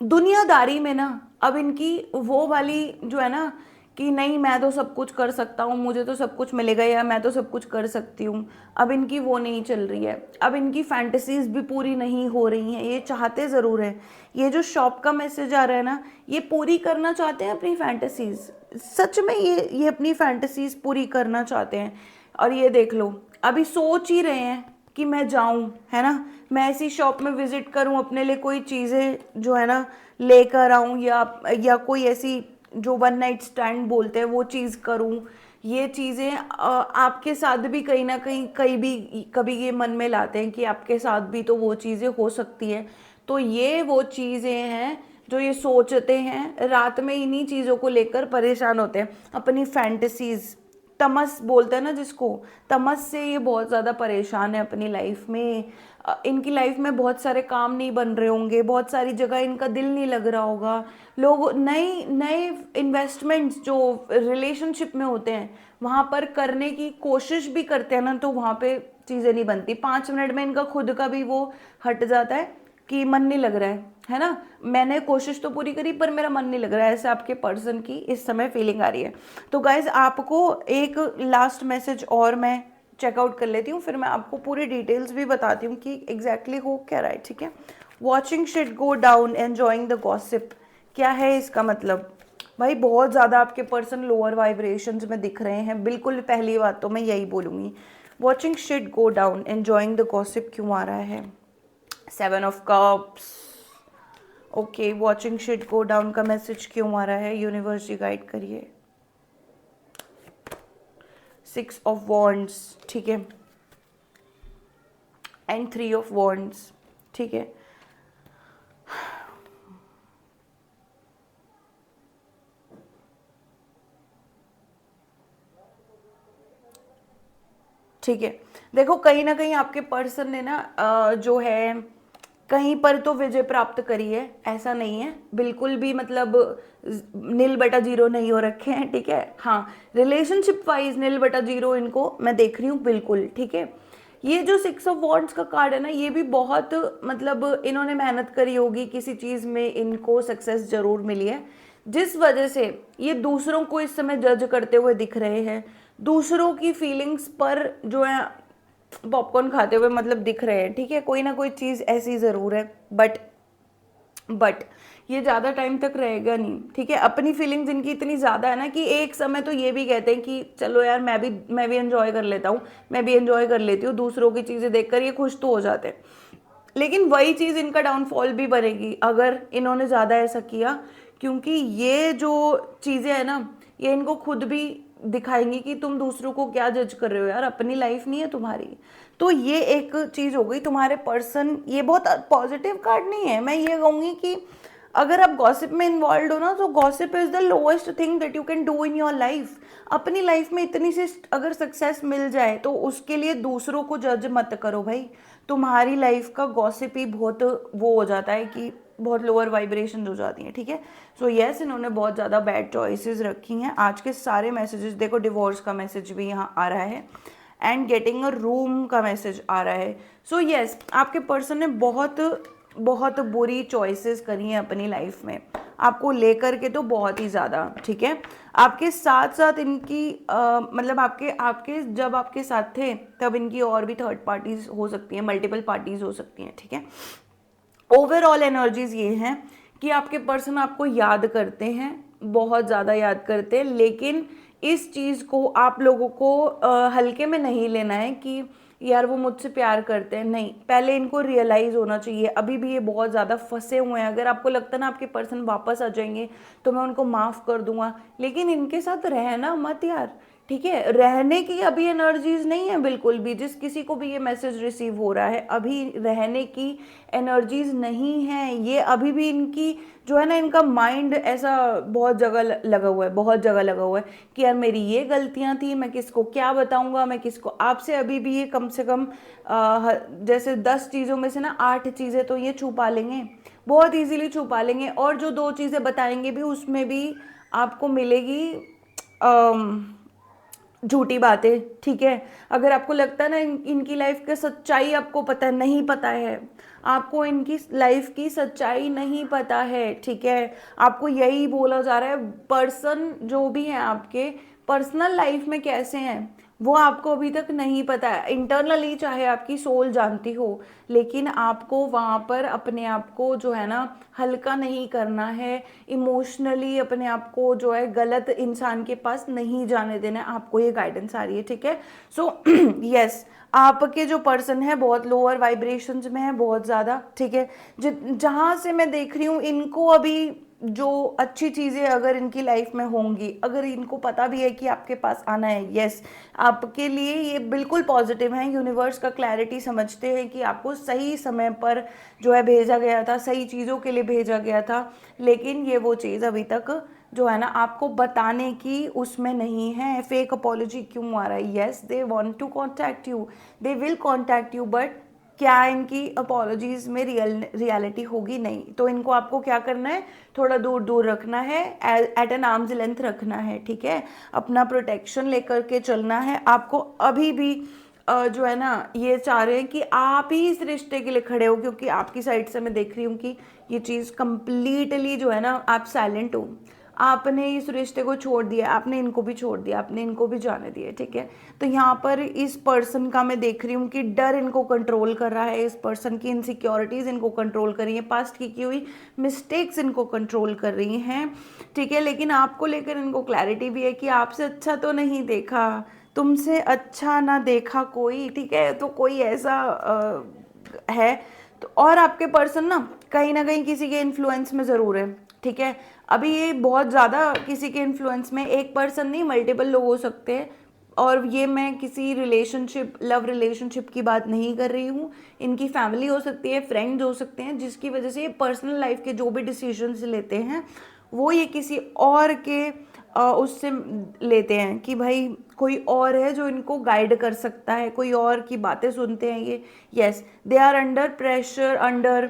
दुनियादारी में ना अब इनकी वो वाली जो है ना कि नहीं मैं तो सब कुछ कर सकता हूँ, मुझे तो सब कुछ मिलेगा, या मैं तो सब कुछ कर सकती हूँ, अब इनकी वो नहीं चल रही है। अब इनकी फैंटेसीज भी पूरी नहीं हो रही हैं, ये चाहते ज़रूर हैं, ये जो शॉप का मैसेज आ रहा है ना, ये पूरी करना चाहते हैं अपनी फैंटेसीज, सच में ये अपनी फैंटेसीज पूरी करना चाहते हैं। और ये देख लो अभी सोच ही रहे हैं कि मैं जाऊं, है ना, मैं ऐसी शॉप में विजिट करूं, अपने लिए कोई चीज़ें जो है ना लेकर आऊं, या कोई ऐसी जो वन नाइट स्टैंड बोलते हैं वो चीज़ करूं। ये चीज़ें आपके साथ भी कहीं ना कहीं कभी ये मन में लाते हैं कि आपके साथ भी तो वो चीज़ें हो सकती है। तो ये वो चीज़ें हैं जो ये सोचते हैं, रात में इन्हीं चीज़ों को लेकर परेशान होते हैं, अपनी फैंटेसीज, तमस बोलते हैं ना जिसको, तमस से ये बहुत ज़्यादा परेशान है अपनी लाइफ में। इनकी लाइफ में बहुत सारे काम नहीं बन रहे होंगे, बहुत सारी जगह इनका दिल नहीं लग रहा होगा, लोग नए नए इन्वेस्टमेंट्स जो रिलेशनशिप में होते हैं वहाँ पर करने की कोशिश भी करते हैं ना, तो वहाँ पे चीज़ें नहीं बनती, 5 मिनट में इनका खुद का भी वो हट जाता है कि मन नहीं लग रहा है ना, मैंने कोशिश तो पूरी करी पर मेरा मन नहीं लग रहा है, ऐसे आपके पर्सन की इस समय फीलिंग आ रही है। तो गाइज आपको एक लास्ट मैसेज और मैं चेकआउट कर लेती हूँ, फिर मैं आपको पूरी डिटेल्स भी बताती हूँ कि एग्जैक्टली हो क्या रहा है, ठीक है। Watching shit go down, enjoying the gossip, क्या है इसका मतलब, भाई बहुत ज़्यादा आपके पर्सन लोअर वाइब्रेशंस में दिख रहे हैं, बिल्कुल पहली बात तो मैं यही बोलूँगी। Watching shit go down, enjoying the gossip क्यों आ रहा है, 7 of cups, okay, watching shit go down का मैसेज क्यों आ रहा है, यूनिवर्स जी गाइड करिए। 6 ऑफ वॉन्ड्स, ठीक है, एंड 3 ऑफ वॉन्ड्स, ठीक है। ठीक है, देखो कहीं ना कहीं आपके पर्सन ने ना जो है कहीं पर तो विजय प्राप्त करी है, ऐसा नहीं है बिल्कुल भी, मतलब 0/0 नहीं हो रखे हैं, ठीक है। हाँ, रिलेशनशिप वाइज 0/0 इनको मैं देख रही हूँ, बिल्कुल ठीक है। ये जो 6 ऑफ वॉन्ड्स का कार्ड है ना, ये भी बहुत मतलब इन्होंने मेहनत करी होगी, किसी चीज़ में इनको सक्सेस जरूर मिली है, जिस वजह से ये दूसरों को इस समय जज करते हुए दिख रहे हैं, दूसरों की फीलिंग्स पर जो है पॉपकॉर्न खाते हुए मतलब दिख रहे हैं, ठीक है। कोई ना कोई चीज़ ऐसी ज़रूर है, बट ये ज़्यादा टाइम तक रहेगा नहीं, ठीक है। अपनी फीलिंग्स इनकी इतनी ज़्यादा है ना कि एक समय तो ये भी कहते हैं कि चलो यार मैं भी एंजॉय कर लेता हूँ, मैं भी एंजॉय कर लेती हूँ, दूसरों की चीज़ें देखकर ये खुश तो हो जाते हैं। लेकिन वही चीज़ इनका डाउनफॉल भी बनेगी अगर इन्होंने ज़्यादा ऐसा किया, क्योंकि ये जो चीज़ें हैं ना, ये इनको खुद भी दिखाएंगी कि तुम दूसरों को क्या जज कर रहे हो यार, अपनी लाइफ नहीं है तुम्हारी, तो ये एक चीज़ हो गई तुम्हारे पर्सन। ये बहुत पॉजिटिव कार्ड नहीं है। मैं ये कहूँगी कि अगर आप गॉसिप में इन्वॉल्व हो ना, तो gossip is the lowest thing that you can do in your life. अपनी लाइफ में इतनी सी अगर सक्सेस मिल जाए तो उसके लिए दूसरों को जज मत करो भाई। तुम्हारी लाइफ का गॉसिप ही बहुत वो हो जाता है कि बहुत लोअर वाइब्रेशन हो जाती हैं, ठीक है। सो यस, इन्होंने बहुत ज़्यादा बैड चॉइसेस रखी हैं। आज के सारे मैसेजेस देखो, डिवोर्स का मैसेज भी यहाँ आ रहा है एंड गेटिंग अ रूम का मैसेज आ रहा है। सो यस, आपके पर्सन ने बहुत बहुत बुरी चॉइसेस करी हैं अपनी लाइफ में, आपको लेकर के तो बहुत ही ज़्यादा, ठीक है। आपके साथ साथ इनकी मतलब आपके आपके जब आपके साथ थे तब इनकी और भी थर्ड पार्टीज हो सकती हैं, मल्टीपल पार्टीज हो सकती हैं, ठीक है। ओवरऑल एनर्जीज ये हैं कि आपके पर्सन आपको याद करते हैं, बहुत ज़्यादा याद करते हैं, लेकिन इस चीज़ को आप लोगों को हल्के में नहीं लेना है कि यार वो मुझसे प्यार करते हैं, नहीं। पहले इनको रियलाइज़ होना चाहिए। अभी भी ये बहुत ज़्यादा फंसे हुए हैं। अगर आपको लगता है ना आपके पर्सन वापस आ जाएंगे तो मैं उनको माफ़ कर दूंगा, लेकिन इनके साथ रहना मत यार, ठीक है। रहने की अभी एनर्जीज नहीं है बिल्कुल भी। जिस किसी को भी ये मैसेज रिसीव हो रहा है, अभी रहने की एनर्जीज नहीं है। ये अभी भी इनकी जो है ना, इनका माइंड ऐसा बहुत जगह लगा हुआ है, बहुत जगह लगा हुआ है कि यार मेरी ये गलतियां थी, मैं किसको क्या बताऊंगा, मैं किसको। आपसे अभी भी ये कम से कम जैसे 10 चीज़ों में से ना 8 चीज़ें तो ये छुपा लेंगे, बहुत इजीली छुपा लेंगे। और जो 2 चीज़ें बताएंगे भी उसमें भी आपको मिलेगी झूठी बातें, ठीक है। अगर आपको लगता है ना इनकी लाइफ की सच्चाई आपको पता नहीं पता है, आपको इनकी लाइफ की सच्चाई नहीं पता है, ठीक है। आपको यही बोला जा रहा है। पर्सन जो भी है आपके पर्सनल लाइफ में कैसे हैं वो आपको अभी तक नहीं पता है। इंटरनली चाहे आपकी सोल जानती हो, लेकिन आपको वहाँ पर अपने आप को जो है ना हल्का नहीं करना है। इमोशनली अपने आप को जो है गलत इंसान के पास नहीं जाने देना है। आपको ये गाइडेंस आ रही है, ठीक है। सो यस, आपके जो पर्सन है बहुत लोअर वाइब्रेशंस में है, बहुत ज़्यादा, ठीक है। जहाँ से मैं देख रही हूँ इनको अभी जो अच्छी चीज़ें अगर इनकी लाइफ में होंगी, अगर इनको पता भी है कि आपके पास आना है, यस, आपके लिए ये बिल्कुल पॉजिटिव है। यूनिवर्स का क्लैरिटी समझते हैं कि आपको सही समय पर जो है भेजा गया था, सही चीज़ों के लिए भेजा गया था, लेकिन ये वो चीज़ अभी तक जो है ना आपको बताने की उसमें नहीं है। फेक अपॉलॉजी क्यों आ रहा है? Yes, they want to contact you, they will contact you, but क्या इनकी अपॉलॉजीज में रियलिटी होगी? नहीं। तो इनको आपको क्या करना है, थोड़ा दूर दूर रखना है, एट एन आर्म्स लेंथ रखना है, ठीक है। अपना प्रोटेक्शन लेकर के चलना है आपको। अभी भी जो है ना ये चाह रहे हैं कि आप ही इस रिश्ते के लिए खड़े हो, क्योंकि आपकी साइड से मैं देख रही हूँ कि ये चीज़ कंप्लीटली जो है ना आप साइलेंट हो। आपने इस रिश्ते को छोड़ दिया, आपने इनको भी छोड़ दिया, आपने इनको भी जाने दिया, ठीक है। तो यहाँ पर इस पर्सन का मैं देख रही हूँ कि डर इनको कंट्रोल कर रहा है, इस पर्सन की इनसिक्योरिटीज इनको कंट्रोल कर रही है, पास्ट की हुई मिस्टेक्स इनको कंट्रोल कर रही हैं, ठीक है। लेकिन आपको लेकर इनको क्लैरिटी भी है कि आपसे अच्छा तो नहीं देखा, तुमसे अच्छा ना देखा कोई, ठीक है। तो कोई ऐसा है तो। और आपके पर्सन ना कहीं किसी के इन्फ्लुएंस में ज़रूर है, ठीक है। अभी ये बहुत ज़्यादा किसी के इन्फ्लुएंस में, एक पर्सन नहीं मल्टीपल लोग हो सकते हैं। और ये मैं किसी रिलेशनशिप, लव रिलेशनशिप की बात नहीं कर रही हूँ। इनकी फैमिली हो सकती है, फ्रेंड्स हो सकते हैं, जिसकी वजह से ये पर्सनल लाइफ के जो भी डिसीजंस लेते हैं वो ये किसी और के उससे लेते हैं कि भाई कोई और है जो इनको गाइड कर सकता है, कोई और की बातें सुनते हैं ये। Yes, they are under pressure, under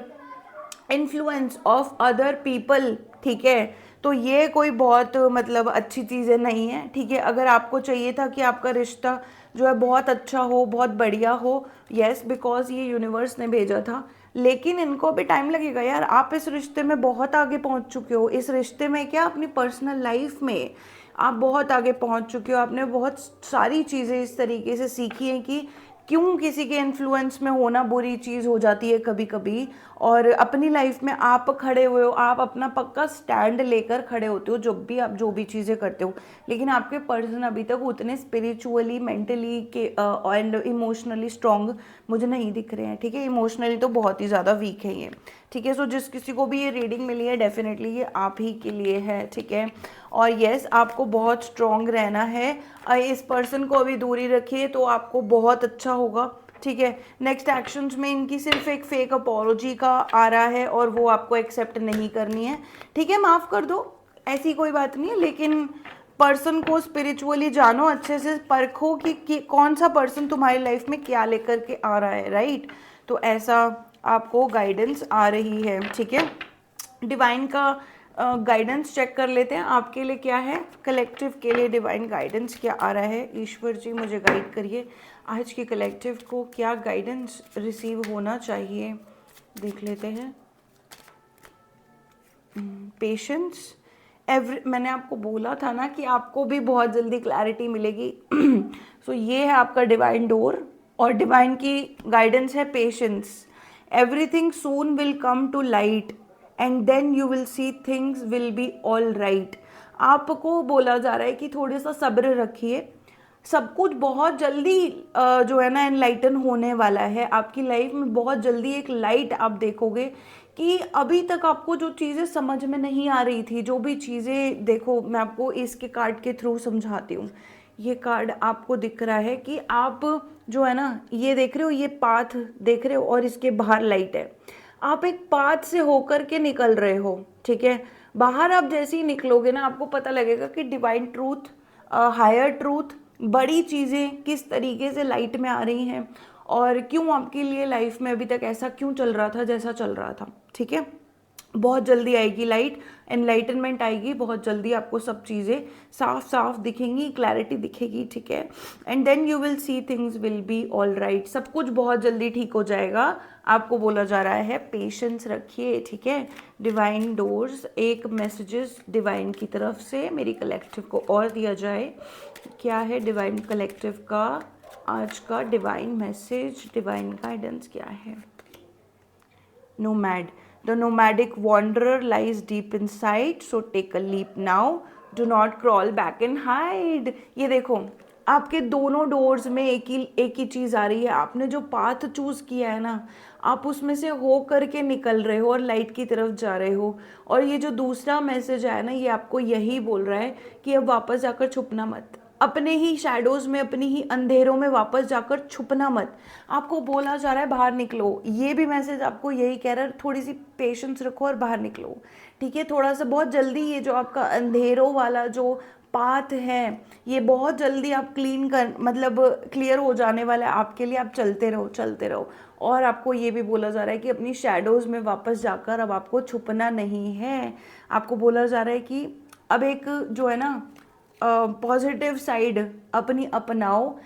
influence of other people, ठीक है। तो ये कोई बहुत मतलब अच्छी चीज़ें नहीं है, ठीक है। अगर आपको चाहिए था कि आपका रिश्ता जो है बहुत अच्छा हो, बहुत बढ़िया हो, यस, बिकॉज ये यूनिवर्स ने भेजा था, लेकिन इनको अभी टाइम लगेगा यार। आप इस रिश्ते में बहुत आगे पहुंच चुके हो। इस रिश्ते में क्या, अपनी पर्सनल लाइफ में आप बहुत आगे पहुंच चुके हो। आपने बहुत सारी चीज़ें इस तरीके से सीखी हैं कि क्यों किसी के इन्फ्लुएंस में होना बुरी चीज़ हो जाती है कभी कभी। और अपनी लाइफ में आप खड़े हुए हो, आप अपना पक्का स्टैंड लेकर खड़े होते हो जब भी आप जो भी चीज़ें करते हो। लेकिन आपके पर्सन अभी तक उतने स्पिरिचुअली, मेंटली के एंड इमोशनली स्ट्रॉन्ग मुझे नहीं दिख रहे हैं, ठीक है। इमोशनली तो बहुत ही ज़्यादा वीक है ये, ठीक है। सो जिस किसी को भी ये रीडिंग मिली है डेफिनेटली ये आप ही के लिए है, ठीक है। और यस, आपको बहुत स्ट्रॉन्ग रहना है। इस पर्सन को अभी दूरी रखिए तो आपको बहुत अच्छा होगा, ठीक है। नेक्स्ट एक्शंस में इनकी सिर्फ एक फेक अपॉलॉजी का आ रहा है और वो आपको एक्सेप्ट नहीं करनी है, ठीक है, माफ़ कर दो, ऐसी कोई बात नहीं है। लेकिन पर्सन को स्पिरिचुअली जानो, अच्छे से परखो कि कौन सा पर्सन तुम्हारी लाइफ में क्या लेकर के आ रहा है, राइट। तो ऐसा आपको गाइडेंस आ रही है, ठीक है। डिवाइन का गाइडेंस चेक कर लेते हैं आपके लिए क्या है, कलेक्टिव के लिए डिवाइन गाइडेंस क्या आ रहा है। ईश्वर जी मुझे गाइड करिए, आज के कलेक्टिव को क्या गाइडेंस रिसीव होना चाहिए, देख लेते हैं। पेशेंस, मैंने आपको बोला था ना कि आपको भी बहुत जल्दी क्लैरिटी मिलेगी। सो ये है आपका डिवाइन डोर और डिवाइन की गाइडेंस है patience. Everything soon will come to light and then you will see things will be all right. आपको बोला जा रहा है कि थोड़ा सा सब्र रखिए, सब कुछ बहुत जल्दी जो है ना एनलाइटन होने वाला है आपकी लाइफ में। बहुत जल्दी एक लाइट आप देखोगे कि अभी तक आपको जो चीज़ें समझ में नहीं आ रही थी, जो भी चीज़ें, देखो मैं आपको इसके कार्ड के थ्रू समझाती हूँ। ये कार्ड आपको दिख रहा है कि आप जो है ना ये देख रहे हो, ये पाथ देख रहे हो और इसके बाहर लाइट है। आप एक पाथ से होकर के निकल रहे हो, ठीक है। बाहर आप जैसे ही निकलोगे ना आपको पता लगेगा कि डिवाइन ट्रूथ, हायर ट्रूथ, बड़ी चीज़ें किस तरीके से लाइट में आ रही हैं और क्यों आपके लिए लाइफ में अभी तक ऐसा क्यों चल रहा था जैसा चल रहा था, ठीक है। बहुत जल्दी आएगी लाइट, एनलाइटनमेंट आएगी, बहुत जल्दी आपको सब चीज़ें साफ साफ दिखेंगी, क्लैरिटी दिखेगी, ठीक है। And then you will see things will be all right, सब कुछ बहुत जल्दी ठीक हो जाएगा। आपको बोला जा रहा है पेशेंस रखिए, ठीक है। डिवाइन डोर्स, एक मैसेजेस डिवाइन की तरफ से मेरी कलेक्टिव को और दिया जाए। क्या है डिवाइन कलेक्टिव का आज का डिवाइन मैसेज, डिवाइन गाइडेंस क्या है। Nomad. The nomadic wanderer lies deep inside, so take a leap now. Do not crawl back and hide. ये देखो आपके दोनों डोर्स में एक ही चीज़ आ रही है। आपने जो पाथ चूज़ किया है ना, आप उसमें से हो करके निकल रहे हो और लाइट की तरफ जा रहे हो। और ये जो दूसरा मैसेज आया ना, ये आपको यही बोल रहा है कि अब वापस जाकर छुपना मत, अपने ही शैडोज़ में, अपनी ही अंधेरों में वापस जाकर छुपना मत। आपको बोला जा रहा है बाहर निकलो, ये भी मैसेज आपको यही कह रहा है, थोड़ी सी पेशेंस रखो और बाहर निकलो, ठीक है। थोड़ा सा बहुत जल्दी ये जो आपका अंधेरों वाला जो पाथ है ये बहुत जल्दी आप मतलब क्लियर हो जाने वाला है आपके लिए। आप चलते रहो चलते रहो। और आपको ये भी बोला जा रहा है कि अपनी शैडोज़ में वापस जाकर अब आपको छुपना नहीं है। आपको बोला जा रहा है कि अब एक जो है ना पॉजिटिव साइड अपनी अपनाओ,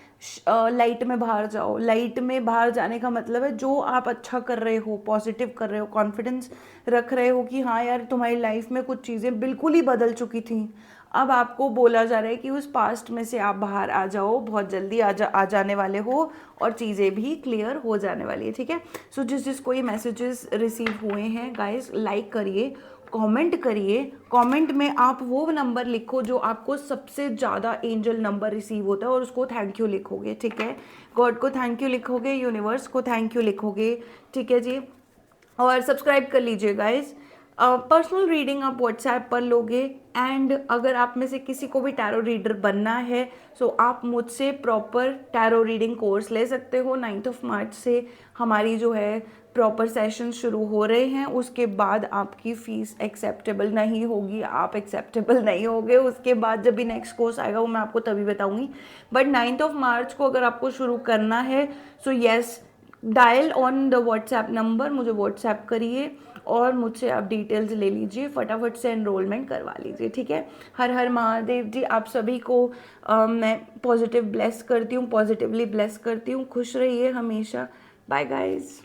लाइट में बाहर जाओ। लाइट में बाहर जाने का मतलब है जो आप अच्छा कर रहे हो, पॉजिटिव कर रहे हो, कॉन्फिडेंस रख रहे हो कि हाँ यार तुम्हारी लाइफ में कुछ चीज़ें बिल्कुल ही बदल चुकी थी। अब आपको बोला जा रहा है कि उस पास्ट में से आप बाहर आ जाओ, बहुत जल्दी आ जाने वाले हो और चीज़ें भी क्लियर हो जाने वाली है, ठीक है। सो जिसको ये मैसेजेस रिसीव हुए हैं गाइस, लाइक करिए, कमेंट करिए। कमेंट में आप वो नंबर लिखो जो आपको सबसे ज़्यादा एंजल नंबर रिसीव होता है और उसको थैंक यू लिखोगे, ठीक है। गॉड को थैंक यू लिखोगे, यूनिवर्स को थैंक यू लिखोगे, ठीक है जी। और सब्सक्राइब कर लीजिए गाइस। पर्सनल रीडिंग आप व्हाट्सएप पर लोगे। एंड अगर आप में से किसी को भी टैरो रीडर बनना है सो आप मुझसे प्रॉपर टैरो रीडिंग कोर्स ले सकते हो। 9 मार्च से हमारी जो है प्रॉपर सेशन शुरू हो रहे हैं। उसके बाद आपकी फ़ीस एक्सेप्टेबल नहीं होगी, आप एक्सेप्टेबल नहीं होगे। उसके बाद जब भी नेक्स्ट कोर्स आएगा वो मैं आपको तभी बताऊंगी। बट 9 मार्च को अगर आपको शुरू करना है so yes, dial on the WhatsApp number, मुझे व्हाट्सएप करिए और मुझसे आप डिटेल्स ले लीजिए, फटाफट से एनरोलमेंट करवा लीजिए, ठीक है। हर हर महादेव जी। आप सभी को मैं पॉजिटिव ब्लेस करती हूँ, पॉजिटिवली ब्लेस करती हूँ। खुश रहिए हमेशा। Bye guys.